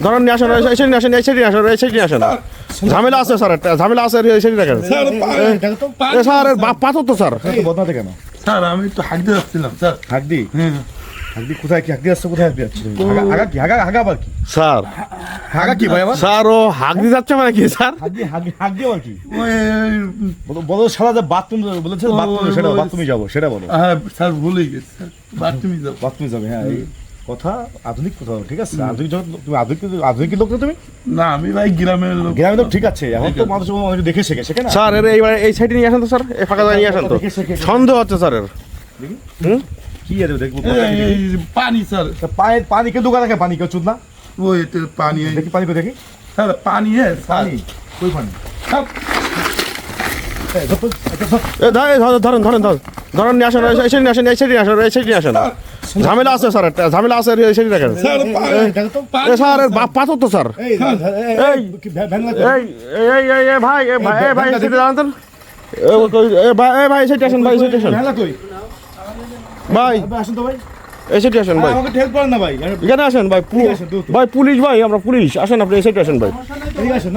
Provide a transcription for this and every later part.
ধরেন নিয়ে আসেন, এসে নিয়ে আসেন, এসে নিয়ে আসেন। ঝামেলা আছে স্যার, একটা ঝামেলা আছে, এসে দেখেন স্যার। পাথর তো স্যার। বদনাতে কেন স্যার? আমি একটু হাঁক দিয়ে যাচ্ছিলাম স্যার। হাঁক দি? হাঁকদি কোথায়? কি হাঁকদি আসছে? কোথায় হাঁকদি যাচ্ছে? হাগা কি? হাগা আবার কি স্যার? হাগা কি ভাই? আবার স্যার ও হাঁক দিয়ে যাচ্ছে মানে কি স্যার? হাগদি আবার কি? ওই বলো শালা যে বাথরুম বলেছে, বাথরুম সেটা বাথরুমে যাবো সেটা বলো। হ্যাঁ স্যার, ভুলেই গেছি স্যার, বাথরুমে যাবো। বাথরুমে যাবে, হ্যাঁ। এই কথা আধুনিক কথা, ঠিক আছে? আধুনিক জগৎ, তুমি আধুনিক লোক না তুমি? না, আমি ভাই গ্রামের লোক। গ্রামে লোক, ঠিক আছে। এখন তো মানুষ অনেক দেখে শেখে না স্যার। এইবার এই সাইডে নিয়ে আসেন তো স্যার, এই ফাঁকা জায়গায় নিয়ে আসেন তো। সন্দেহ হচ্ছে স্যার এর। কি আছে দেখবো? এই পানি স্যার। পানি কেউ দোকান রাখে? পানি কেউ চুদ না? ওই তো পানি। দেখি পানি কই দেখি? স্যার পানি, হ্যাঁ পানি কই? পানি স্যার। ধরেন নিয়ে আসেন, এসে নিয়ে আসেন। ঝামেলা আছে স্যার, একটা ঝামেলা আছে, এসে দেখেন স্যার। পাথর তো স্যার। ভাই সেটা জানতেন? ভাই সেটা আসেন, ভাই সেটা আসেন, ভাই আসেন তো ভাই, এসে আসেন ভাই। আমাকে হেল্প করেন না ভাই, এখানে আসেন ভাই। ভাই পুলিশ ভাই, আমরা পুলিশ। আসেন আপনি এই সাইডে আসেন ভাই।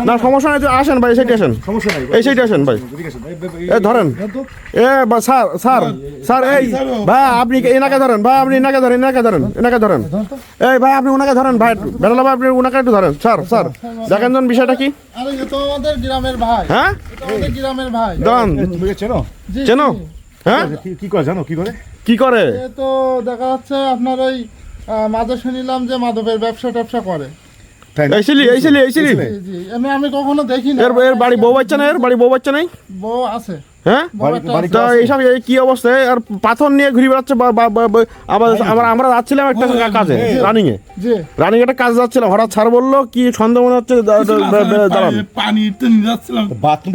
না সমস্যা নাই, আসেন ভাই, এই সাইডে আসেন, সমস্যা নাই, এই সাইডে আসেন ভাই। এ ধরেন, স্যার এই ভাই আপনি এনাকে ধরেন, ভাই আপনি এনাকে ধরেন। এই ভাই আপনি ওনাকে ধরেন, ভাই বেরোলা ভাই আপনি ওনাকে একটু ধরেন। স্যার দেখেন তো বিষয়টা কি। আরে এ তো আমাদের গ্রামের ভাই। হ্যাঁ আমাদের গ্রামের ভাই। দান তুমি চেনো? চেনো? হ্যাঁ কি করে জানো? কি করে? এ তো দেখা যাচ্ছে আপনার ওই মাঝে শুনিলাম যে মাদকের ব্যবসা করে। এই ছিলি জি আমি কখনো দেখি না। এর বাড়ি বউ বাচ্চা নাই? এর বাড়ি বউ বাচ্চা নাই? বউ আছে। হ্যাঁ তো এইসব কি অবস্থায় আর পাথর নিয়ে ঘুরে বেড়াচ্ছে। আমরা যাচ্ছিলাম একটা কাজে, রানিং একটা কাজে যাচ্ছিলাম। হঠাৎ স্যার বললো কি সন্দেহ মনে হচ্ছে, দাঁড়ান। পানি তো নিয়ে যাচ্ছিলাম। বাথরুম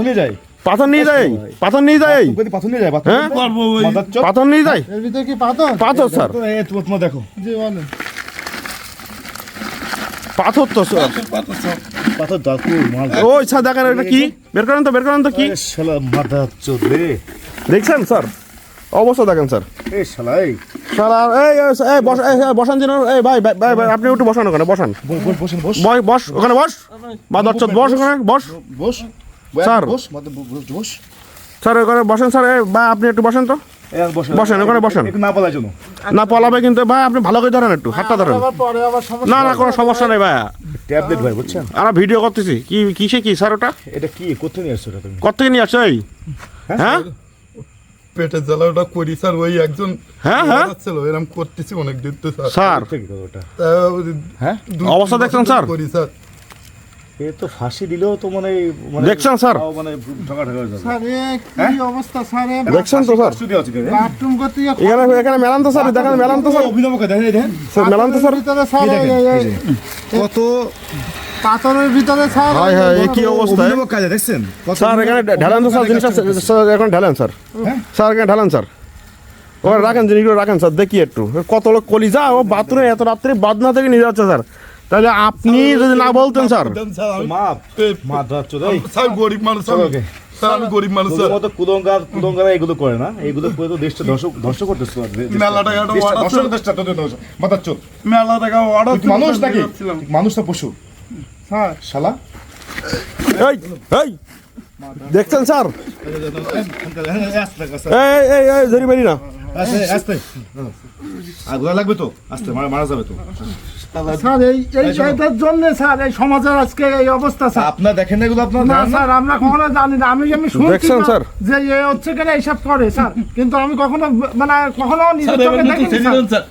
নিয়ে যায়? পাথর নিয়ে যায়? পাথর নিয়ে যায়? হ্যাঁ পাথর নিয়ে যায়? এর ভিতরে কি পাথর স্যার। তোমার দেখো। জি বলেন। পাথর তো স্যার। পাথর দাকু মাল। ওই স্যার দেখেন এটা কি, বের করেন তো কি। শালা মাথা চোদে। দেখছেন স্যার অবস্থা দেখেন স্যার। এই শালা এই শালা বসান যেন। এই ভাই আপনি একটু বসান ওখানে, বসান। বস ওখানে, বস মাদারচোদ, বস ওখানে, বস স্যার। স্যার ওখানে বসেন স্যার। ভাই আপনি একটু বসেন তো, বসেন ওখানে, বসেন। না পলাবে কিন্তু ভাই, আপনি ভালো করে ধরেন, একটু হাতটা ধরেন। না কোনো সমস্যা নেই ভাই। ট্যাবলেট ভাই, বুঝছেন? আমরা ভিডিও করতেছি। কিসে কি স্যার ওটা? এটা কি কোথা নিয়ে আসছো? তুমি কোথেকে নিয়ে আসছো? এই হ্যাঁ পেটের জ্বালা ওটা করি স্যার। ওই একজন হ্যাঁ ছিল, এরকম করতেছি অনেক দিন তো স্যার। হ্যাঁ অবস্থা দেখছেন স্যার? করি স্যার। এ তো ফাঁসি দিলেও তো মানে দেখছেন স্যার? মানে ঠকা যাবে। স্যার কি অবস্থা স্যার? দেখছেন তো স্যার? বাথরুম করতে এখানে মেলান তো স্যার, দেখেন মেলান তো স্যার, অভিনবকে দেখেন স্যার মেলান তো স্যার। ভিতরে স্যার কত পাথরের ভিতরে স্যার। এই কি অবস্থা কাজে দেখছেন স্যার? এখানে ঢালেন তো স্যার জিনিসটা, স্যার এখন ঢালেন স্যার। স্যার এখানে ঢালেন স্যার, ওরা রাখেন জিনিসগুলো রাখেন স্যার। দেখি একটু কত লোক কলিজা ও বাথরুমে এত রাত্রে বাদনা থেকে নিয়ে যাচ্ছে স্যার। তাহলে আপনি যদি না বলতেন স্যার। স্যার গরিব মানুষ, আমি গরিব মানুষ স্যার। কুদঙ্গারা এগুলো করে না, এগুলো করে তো দেশটা ধ্বংস করতেছে। মেলা টাকা মেলা টাকা অর্ডার। মানুষ নাকি? মানুষ না পশু? হ্যাঁ শালা এই দেখছেন স্যার? এই ধরি বাড়ি না আগুলা লাগবে তো, আস্তে মারা যাবে তো। স্যার এইটার জন্য স্যার এই সমাজের আজকে এই অবস্থা স্যার। আপনার দেখেন না এগুলো? আপনার না স্যার, আমরা কখনো জানি না। আমি শুনছি দেখছেন স্যার যে এ হচ্ছে কেন এইসব করে স্যার, কিন্তু আমি কখনো নিজের চোখে দেখিনি স্যার।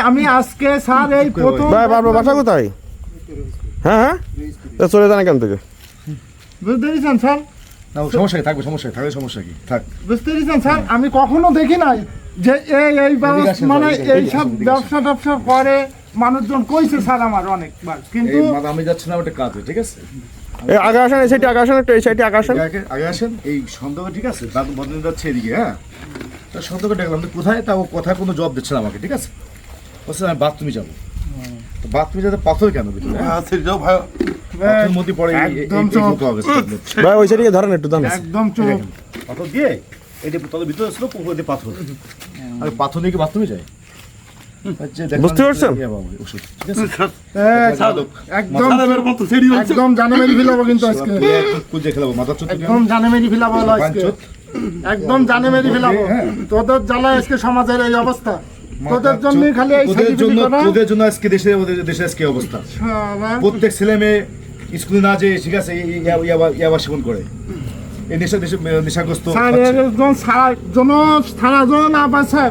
আমি আজকে স্যার এই প্রথম। আপনার বাসা কোথায়? হ্যাঁ চলে যান এখান থেকে। বুঝতে পেরেছেন স্যার? সমস্যা কি থাকবে? সমস্যা কি থাক? বুঝতে পেরেছেন স্যার? আমি কখনো দেখি নাই যে এই ব্যবস্থা মানে এইসব ব্যবসা করে মানুষজন কইছে স্যার আমার অনেকবার, কিন্তু আমি যাচ্ছি না ওটা কাজে, ঠিক আছে? আগে আসেন, এই সাইডে আগে আসেন, একটু এই সাইডে আগে আসেন। এই সন্দেহ, ঠিক আছে? বদলে যাচ্ছে এদিকে। হ্যাঁ সন্দেহ দেখলাম কোথায়, তা ও কথা কোনো জবাব দিচ্ছে না আমাকে, ঠিক আছে? বলছে আমি বাথরুমে যাবো। তো বাথরুমে যেতে পাথর কেন ভিতরে? পাথরের মধ্যে পড়ে ভাই ওই সাইডে ধরেন একটু, ধরেন একদম চোখ পাথর দিয়ে এটা তত ভিতরে ছিল, পুকুর দিয়ে পাথর। আর পাথর নিয়ে কি বাথরুমে যায়? বুঝতে পারছেন? ওষুধ, ঠিক আছে? একদম সালামের মতো সেরি হচ্ছে একদম জানে মেরি ফেলাবো কিন্তু আজকে কুজে খেলাবো মাথা চোদ্দ একদম জানে মেরি ফেলাবো হলো আজকে একদম জানে মেরি ফেলাবো তোদের জ্বালায় আজকে সমাজের এই অবস্থা তোদের জন্য খালি এই তোদের জন্য আজকে দেশের আজকে অবস্থা প্রত্যেক ছেলে মেয়ে স্কুলে না যেয়ে ঠিক আছে ইয়াবা সেবন করে এই নেশাগ্রস্ত স্যার একদম সারা জন না পায় স্যার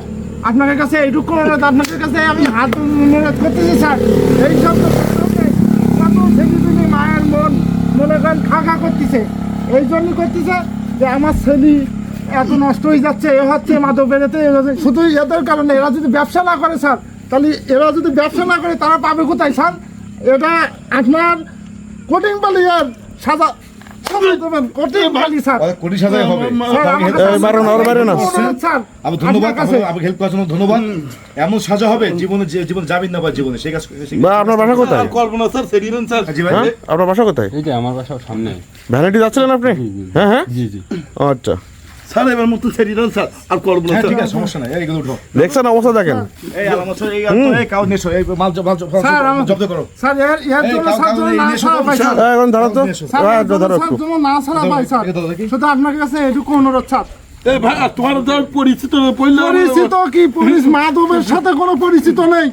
আপনার কাছে এইটুকু অনুরোধ আপনাদের কাছে আমি হাত অনুরোধ করতেছি স্যার এই সব ছেলে মায়ের মনে করেন খা করতেছে এই জন্য করতেছে যে আমার ছেলে এত নষ্ট হয়ে যাচ্ছে এ হচ্ছে মাদক বেরোতে শুধু এদের কারণে এরা যদি ব্যবসা না করে স্যার তাহলে এরা যদি ব্যবসা না করে তারা পাবে কোথায় স্যার এটা আপনার কোটিং পালি আর সাজা দেবেন কোটিং পালি স্যার কোটি সাজাই হবে স্যার আমি ধন্যবাদ আমাকে হেল্প করার জন্য ধন্যবাদ এমন সাজা হবে জীবনে যাবেন না বা জীবনে সেই কাজ ভাই আপনার বাসা কোথায়? করবো না স্যার সেরি নেন স্যার জি ভাই হ্যাঁ আপনার বাসা কোথায়? এই যে আমার বাসা সামনে। ভ্যানিটি যাচ্ছিলেন আপনি? হ্যাঁ হ্যাঁ জি জি। আচ্ছা স্যার এবার মতো সেরি নেন স্যার আর করবো না হ্যাঁ স্যার ঠিক আছে সমস্যা নাই এইগুলো উঠো দেখছেন অবস্থা দেখেন। এই আলামত এই কাউ নেছো এই মাল স্যার, জব্দ করো স্যার এর জন্য স্যার জন্য না ছাড়া পাই স্যার এখন দাঁড়াও তো স্যার এর জন্য দাঁড়াও স্যার একটু। জন্য না ছাড়া পাই স্যার শুধু আপনার কাছে এটুকু অনুরোধ স্যার এই ভাই আর তোমার তো পরিচিত পড়লে পরিচিত কি পুলিশ মাধবের সাথে কোনো পরিচিত নেই